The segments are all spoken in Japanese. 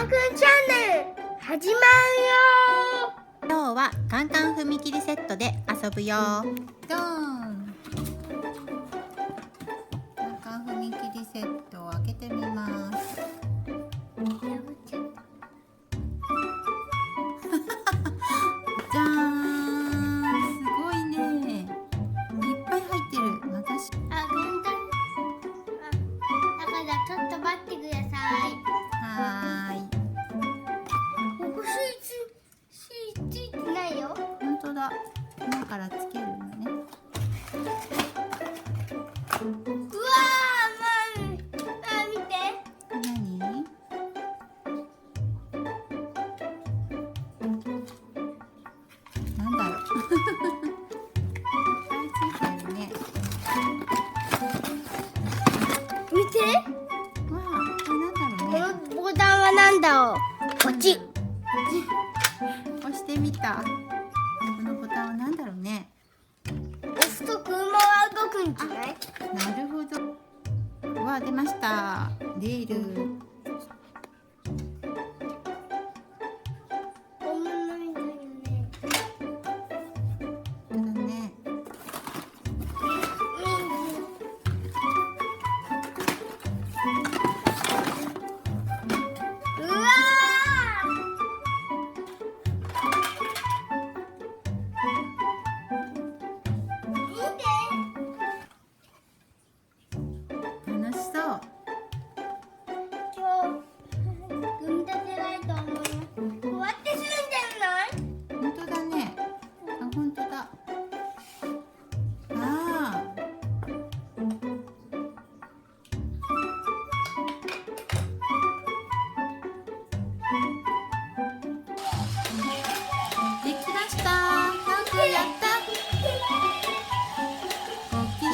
くんチャンネル始まるよ。今日はカンカン踏切セットで遊ぶよ。ドーン。カンカン踏切セットを開けてみます。じゃーん、すごいね。いっぱい入ってる。簡単。だからちょっと待ってください。はーい。ここ火ついてないよ。本当だ。今からつけるのね。うわー、見て。何？なんだろう。いっぱいついてるね。見て。わあ、これなんだろうね。このボタンはなんだろう。こっち。押してみた。このボタンはなんだろうね。押すと車は動くんじゃない？なるほど。わあ、出ました。レール。本物みたいよね。そうだね。うわー。見て。楽しそう。今日組み立てないと思います。こうやってするんじゃない？本当だね。あ、本当だ。ああ。できました。なんかやった。ごきげん。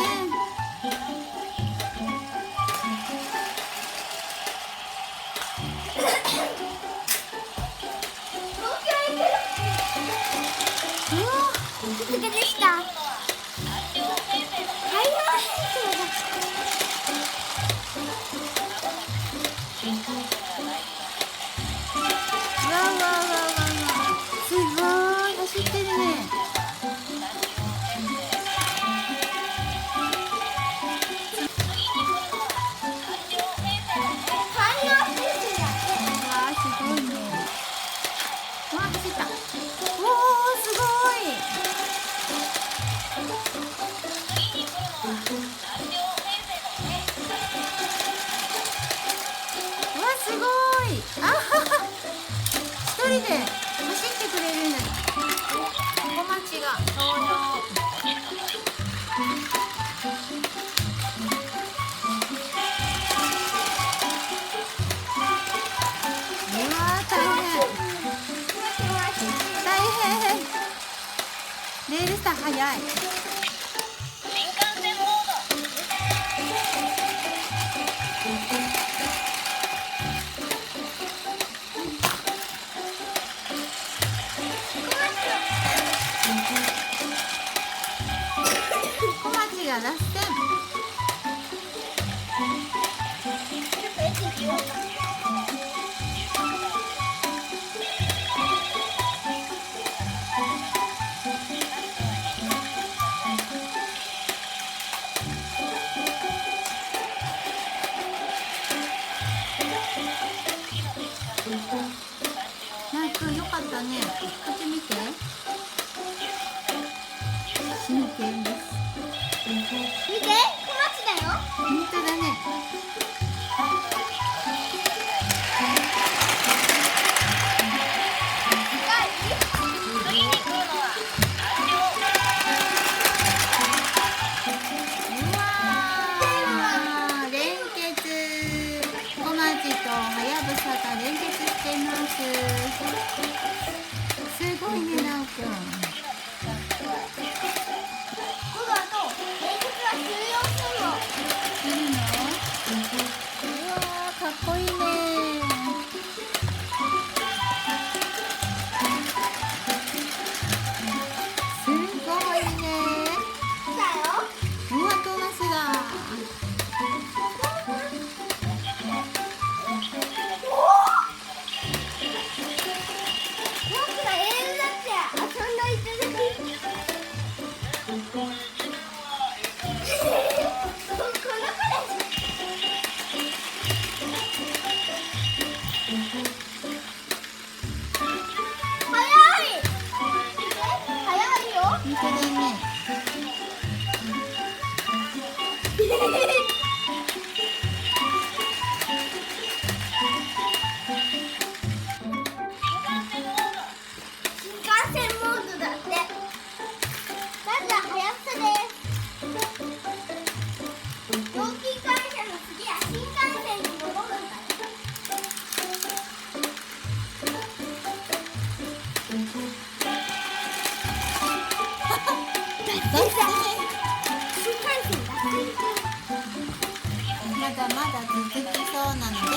うわお疲れでした。はいわわわわわ。すごい走ってるね。わあ、すごいね。わあ、走った。おお、すごい。わあ、すごい。あはは。一人で走ってくれるんだ。小町が登場。うわあ、大変。大変。レールさん早い。小町がラスト。ナイ君よかったね。こっち見て。真剣です。見て、小町だよ。本当だね。うわー、連結。小町とはやぶさが連結してます。すごいね、なおくん。僕はと連結は終了するの。いいの？うわー、かっこいいね。すごいね。だよ。うわ、トーマスだ。脱線新幹線脱線中。まだまだ続きそうなので